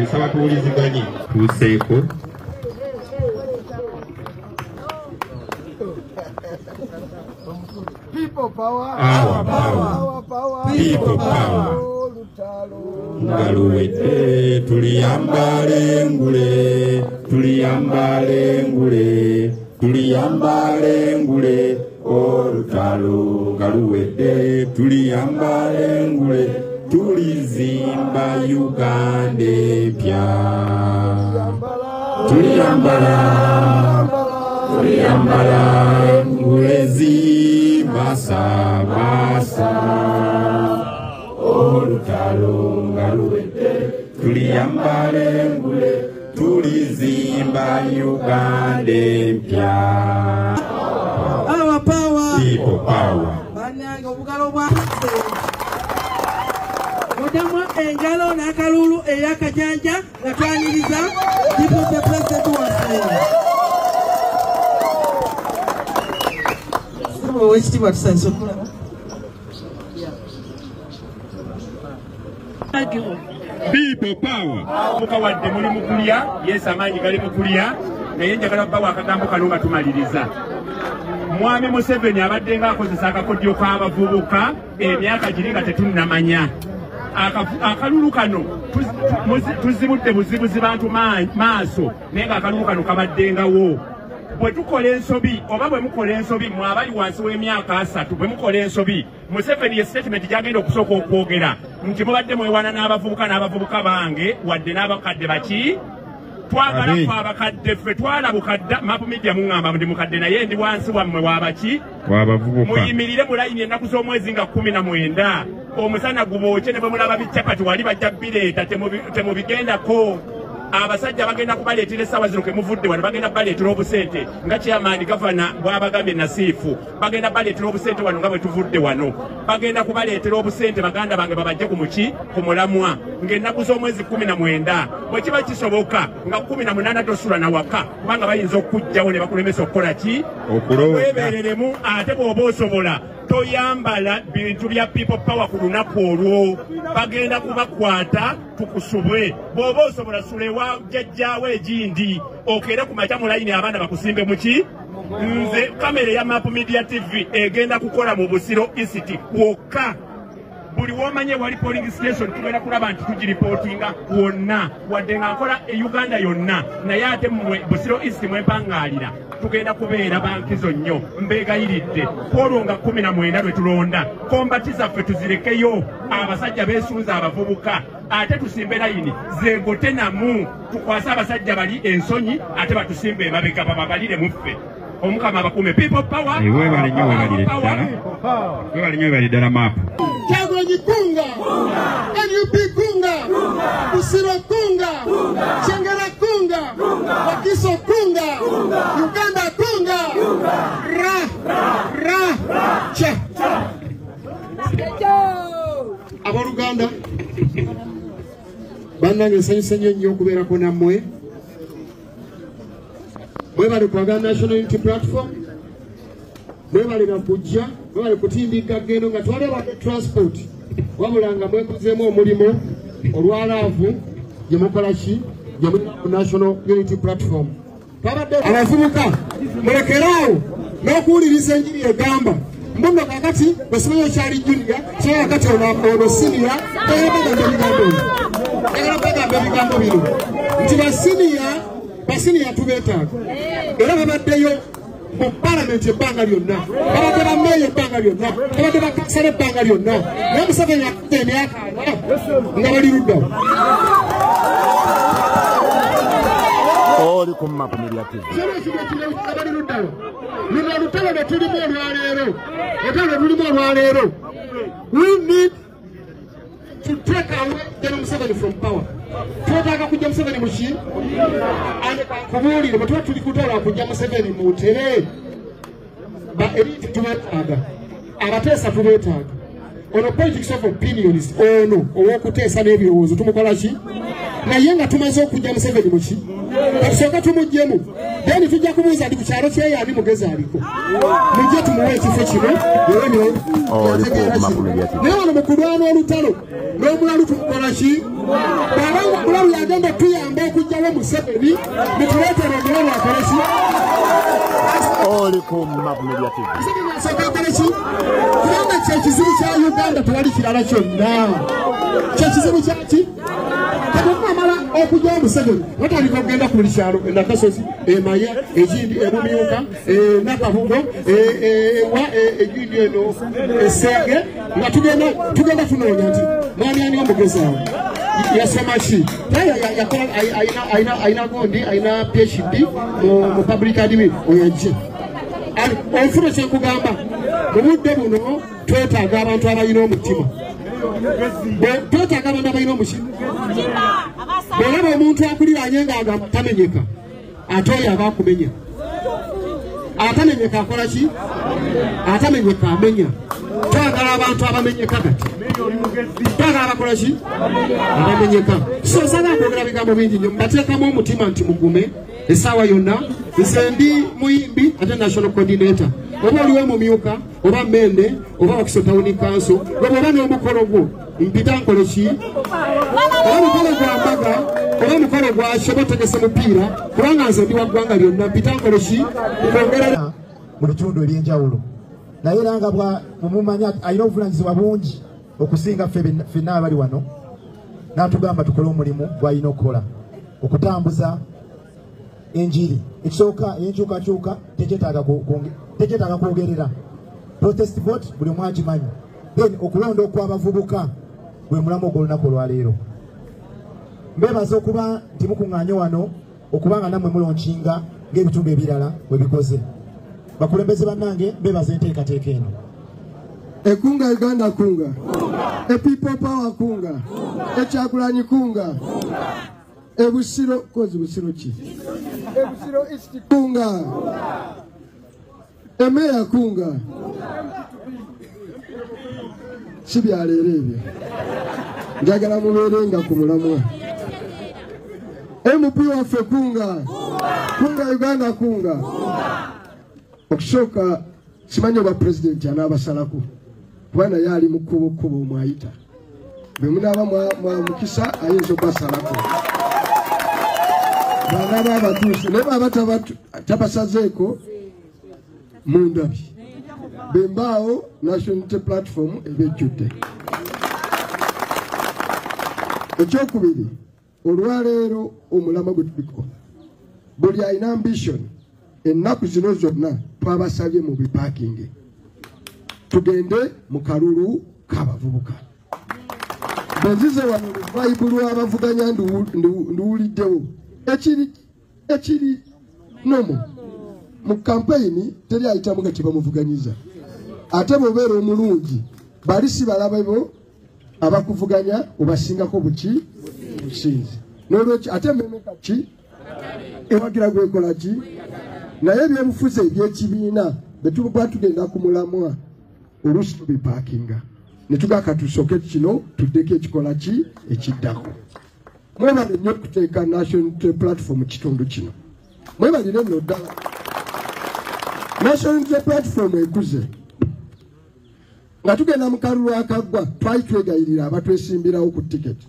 Nsaba tuwuliziganye tuseeko People power, our power, people power. Ngaluwete tuliyambale ngule, tuliyambale ngule, tuliyambale ngule, olutalo. Ngaluwete tuliyambale ngule, tulizimba Uganda empya. Tuliyambala ngule zibasa basa. Olutalo ngaluwete tuliyambale ngule, tulizimba Uganda empya. Our power, People power. Banyanga obugalo bwa Mudamu engalo n'akalulu ey'akajanja nga twaniriza people the president was saying. Oweekitiibwa tusanyusa okulaba. People power. Mukawadde muli mukulya, yes amaanyi gali mukulya, naye njagala bawa akagambo kano nga tumaliriza. Mwami Museveni abadde ng'akozesa akakodyo k'abavubuka emyaka giri nga tetunnamanya. Akalulu kano tuzibudde buzibuzi bantu maaso naye ng'akalulu kano kabaddengawo. Bwe tukola ensobi oba bwe mukola ensobi mwe abali wansi w'emyaka 3 bwe mukola ensobi Museveni ye statement gyagenda okusooka okwogera nti mubadde mwewana n'abavubuka bange wadde n'abakadde baki twagala ffe abakadde ffe twalabukadda Mapu Media muŋŋamba ndi mukadde naye ndi wansi wammwe wabaki muyimirire mu layini ennaku z'omwezi nga 19 omusana gubookye ne bwe mulaba biccapati wali bajja bireeta temubigendako. Abasajja bagenda kubaleetera essaawa zino ke muvudde wano bagenda baleetera obusente nga chairman gavana bw'abagambye Nasiifu bagenda baleetera obusente wano nga bwe tuvudde wano bagenda kubaleetera obusente baganda bange babajje ku mulamwa ng'ennaku z'omwezi 19 bwe kiba kisoboka nga 18 tosula na waka kubanga bayinza okujjawo ne bakulemesa okukola ki weebereremu ate bw'oba osobola toyambala bintu bya people power ku lunaku olwo bagenda kubakwata tukusubwe bw'oba osobola sulewa jjajjaawo egindi okeere ku makya mu layini abaana bakusimbe muki nze kamera ya Mapu Media TV egenda kukola mu Busiro East wokka buli womanye wali polling station tugenda kulaba nti tugiripootinga wonna wadde nga nkola Uganda yonna naye ate mmwe Busiro East mwempangaalira tugenda kubeera bankizo nnyo mbeegayiridde olwo nga 19 lwe tulonda kombati zaffe tuzirekeyo abasajja beesunza abavubuka ate tusimbe layini zeegote namu tukwase abasajja bali ensonyi ate batusimbe emabega bababalire muffe omukama abakuume people power webale nnyo webalire ddala Mapu Kyagulanyi kunga, NUP kunga, Busiro kunga, Kyengera kunga, Wakiso kunga, Uganda kunga, cha. Abaluganda, bannange nsanyusa nnyo okubeerako nammwe. Mwebale ku National Unity Platform, mwebale na kujja, mwebale kutindika gendo nga twalaba transport wabula nga mwekuzeemu omulimu olwalaavu gye mukola ki gye muli ku National Unity Platform. Abavubuka mulekeraawo n'okuwuliriza enjiri egamba mbuno kakati basimanyi okyali junior kyera kakati ono senior tagala bagamba ebigambo bino nti basiniya tubeetaaga era babaddeyo mu parliament ebbanga lyonna babadde bammeeyo ebbanga lyonna babadde bakansala ebbanga lyonna naye Museveni akutte emyaka nga bali luddawo oli ku Mapu Media TV bali luddawo luno olutalo lwe tulimu olwaleero we need to take away General Museveni from power. twetaaga kujja Museveni muki kubuulire bwe tuba tuli kutola kujja Museveni mutere eriti tubetaaga abateesa tubetaaga ono politics of opinions ono owokuteesa n'ebirowoozo tumukola ki naye nga tumaze okujja Museveni muki katusooka tumugjemu then tujja kubuuza ndi ku kyalo kyeyo ani mugezi aliko mujje tumuwe ekifo kino naye wano mu kulwana olutalo n'omulalu tumukola ki bw'abanga omulalu yagenda tuyamba okujjawo Museveni mutuleetera omulalu akole ki kubanga kyekizibu kya Uganda tewali kirala kyonna kyekizibu kyaki katumamala okujjawo Museveni watandika okugenda ku buli kyalo Nakasozi Emaya egindi Ebumyuka Nakabugo egindi eno Esege nga tugenda tunoonya nti mwani ani omugezi awo yasoma ki ayina gondi ayina PhD mu public admin oyajje onfuna kyekugamba mu budde buno twetaaga abantu abalina omutima twetaaga abantu abalina omutima bwolaba omuntu akuliranye nga tamenyeka ate oyo aba akumenya atamenyeka akola ki atamenyeka amenya twagala abantu abamenyeka kati twagala abakola ki abamenyeka so nsaba okwogera bigambo bingi nnyo mbateekamu omutima nti mugume essaawa yonna nze ndi muyimbi ate national coordinator oba oliwo mumyuka oba Mende oba Wakiso Town Council oba n'omukolo gwo mpita nkole ki oba mukolo gwa mbaga oba mukolo gwa shobo tegese mupiira kubanga nze ndi wa ggwanga lyonna mpita nkole ki okwongera mu bitundu eby'enjawulo naye era nga mumumanya alina obuvunaanyizibwa bungi okusinga ffenna abali wano n'atugamba tukole omulimu gw'alina okukola okutambuza enjiri ekisooka enkyukakyuka tekyetaaga kwogerera protest vote buli omu agimanyi then okulonda okw'abavubuka gwe mulamu ogw'olunaku olwaleero mbeebaza okuba nti mukuŋŋaanye wano okubanga nammwe mulonkinga ng'ebitundu ebirala bwe bikoze bakulembeze bannange mbeebaza enteekateeka eno ekunga Uganda kunga people power kunga ekyagulanyi kunga ebusiro kozi busiro ki ebusiro east kunga emeya kunga kibyaleero ebyo njagala mubeerenga ku mulamwa MP waffe kunga Uganda kunga okusooka simanyi oba pulezidenti anaabasalako kuba naye ali mu kkubo mwayita bwe munaaba mukisa ayinza okubasalako banaaba abatuuse naye baaba tabasazeeko mu ndabi bembaawo National Unity Platform ebejjudde. Ekyokubiri olwaleero omulama gwe tuliko buli alina ambition ennaku zino zonna twabasabye mu bipakingi tugende mu kalulu k'abavubuka benzize wano luvaibulu abavuganya nduwuliddewo ekiri nomo mu kampeyini teri ayitamu nga tebamuvuganyiza ate bw'obeera omulungi bali si balaba bo abakuvuganya obasingako buki businzi n'olwekyo ate mmemeka ki ewagira gwekola ki naye ebyobufuzi ebyekibiina betuba tugenda ku mulamwa oluusi tubipakinga ne tugaka tusooke kino tuddeko ekikola ki ekiddako mwebale nnyo okuteeka National Unity Platform kitundu kino mwebalire nno ddala National Unity Platform ekuze nga tugenda mu kalulu akaggwa twali twegayirira abatwesimbirawo ku tiketi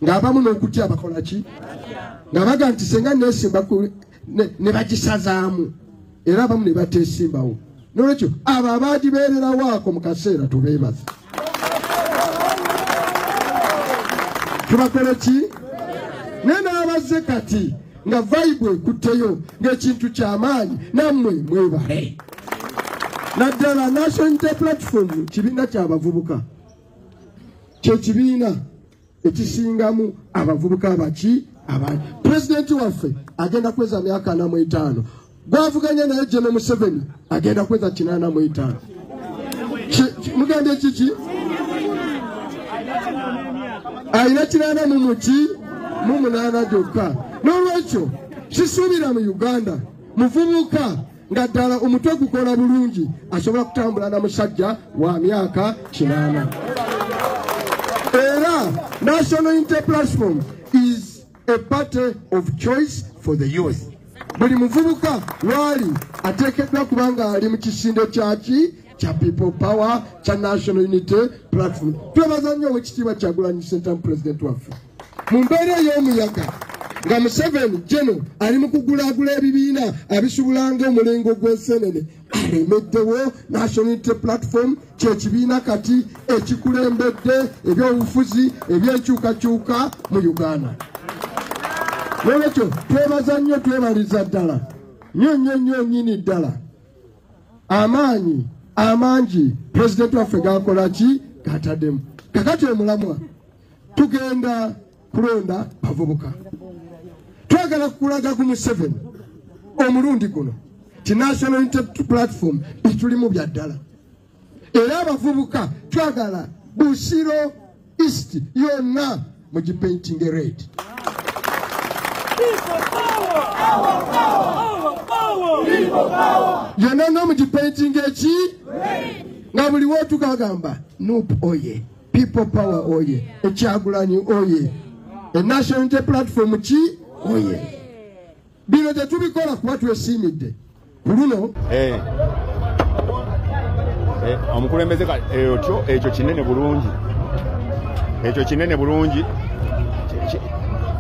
ng'abamu n'okutya bakola ki nga baga nti senga neesimba ne bagisazaamu era abamu ne bateesimbawo n'olwekyo abo abaagibeererawaako mu kaseera tubeebaza tubakole ki naye n'abazze kati nga vibe ekutteyo ng'ekintu ky'amaanyi nammwe mwebale naddala National Unity Platform kibiina ky'abavubuka kyekibiina ekisingamu abavubuka abaki abangi pulezidenti waffe agenda kweza myaka 45 gwavuganya naye General Museveni agenda kweza 85 mugende kiki ayina kirana mu munana gyokka n'olwekyo kisuubira mu Uganda muvubuka nga ddala omutwe gukola bulungi asobola kutambula na musajja wa myaka 8. Era National Unity Platform is a party of choice for the youth. Buli muvubuka wali ateekeddwa kubanga ali mu kisinde kyaki kya People Power kya National Unity Platform. Twebaza nnyo Oweekitiibwa Kyagulanyi Ssentamu President waffe mu mbeera ey'omuyaga nga Museveni General ali mu kugulaagula ebibiina abisubulanga omulengo gw'ensenene alemeddewo National Unity Platform kyekibiina kati ekikulembedde ebyobufuzi ebyenkyukakyuka mu Uganda. N'olwekyo twebaza nnyo twebaliza ddala nnyo nnyini ddala amaanyi amangi pulezidenti waffe gakola ki gataddemu. Kakati omulamwa tugenda kulonda bavubuka. Twagala kukulaga ku Museveni omulundi guno ti National Unity Platform bitulimu bya ddala. Era abavubuka twagala Busiro East yonna mu gipainting red. Yonna no mu gipainting eki nga buli wotugagamba NUP oye, People Power oye, Kyagulanyi oye, National Unity Platform ki oye. Bino tetubikola kuba twesiimidde ku luno omukulembeze otyo ekyo kinene bulungi, ekyo kinene bulungi.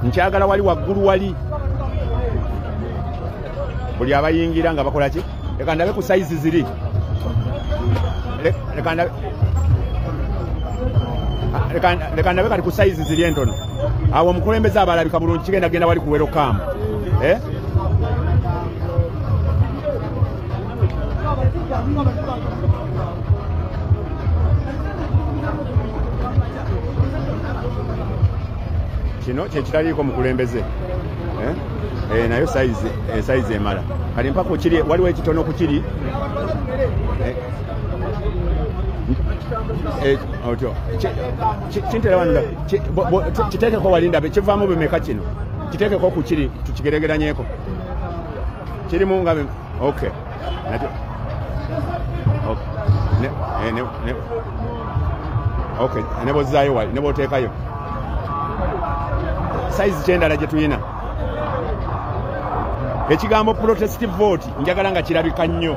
Nkyagala wali waggulu wali buli abayingira nga bakola ki. Leka ndabe ku size ziri, leka ndabe kati ku size ziri entono. Awo omukulembeze abalabika bulungi kigenda wali ku welcome. Kino kyekitaliiko mukulembeze nayo size emala kali mpaka kiri waliwo ekitono ku kiri otyo kintera wanda kiteekeko walinda kivaamu bimeka kino kiteekeko ku kiri tukigeregeranyeeko kirimu nga okay okay nebozaayo wali neboteekayo size kyendala gye tuyina. Ekigambo protestive vote njagala nga kirabika nnyo.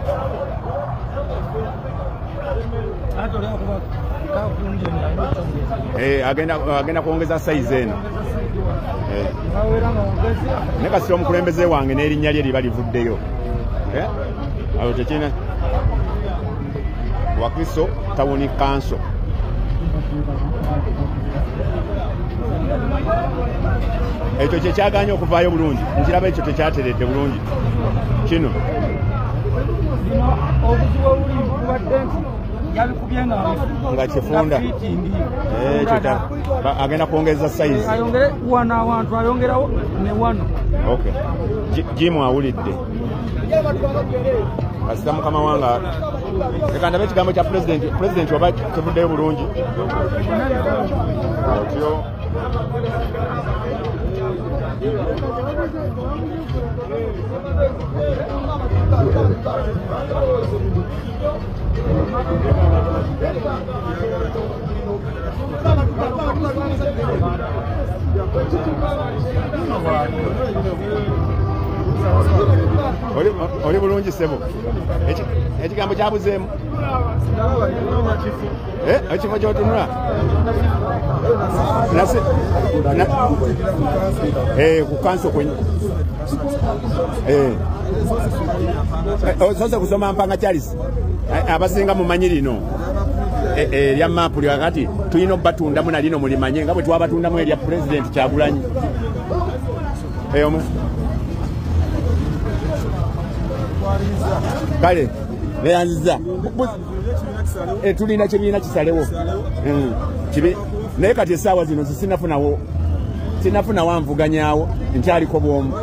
Agenda kwongeza size eno. Ne kasita omukulembeze wange n'erinnya lye liba livuddeyo. Awo tekina Wakiso Tawuni Council. Ekyo kyekyaganya okuvaayo bulungi nkiraba ekyo tekyateredde bulungi kino nga kifunda agenda kwongeza size jimu awulidde kasita mukama wanga leka ndabe ekigambo kya pulezidenti oba kivuddeyo bulungi otyo oli bulungi sebo ekigambo kyabuzeemu ekifo kyotunula ku kanso kwenye osoose kusoma Mpanga Charles abasinga mumanyi lino erya maapu lyakati tulina obatundamu nalino mulimanye nga bwe twabatundamu erya President Kyagulanyi kale neyanziza tulina kibiina kisalewo naye kati essaawa zino sinafunawo anvuganyawo nkyaliko bwomu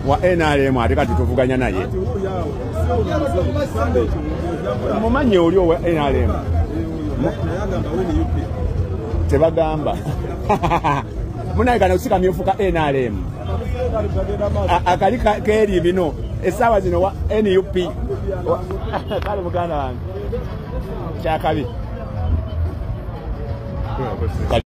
wa NRM ate kati tuvuganya naye mumanyi oli owa NRM tebagamba munayigana kusika myofuka NRM akali keri bino esawa zino wa NUP kale muganda wange kyakabi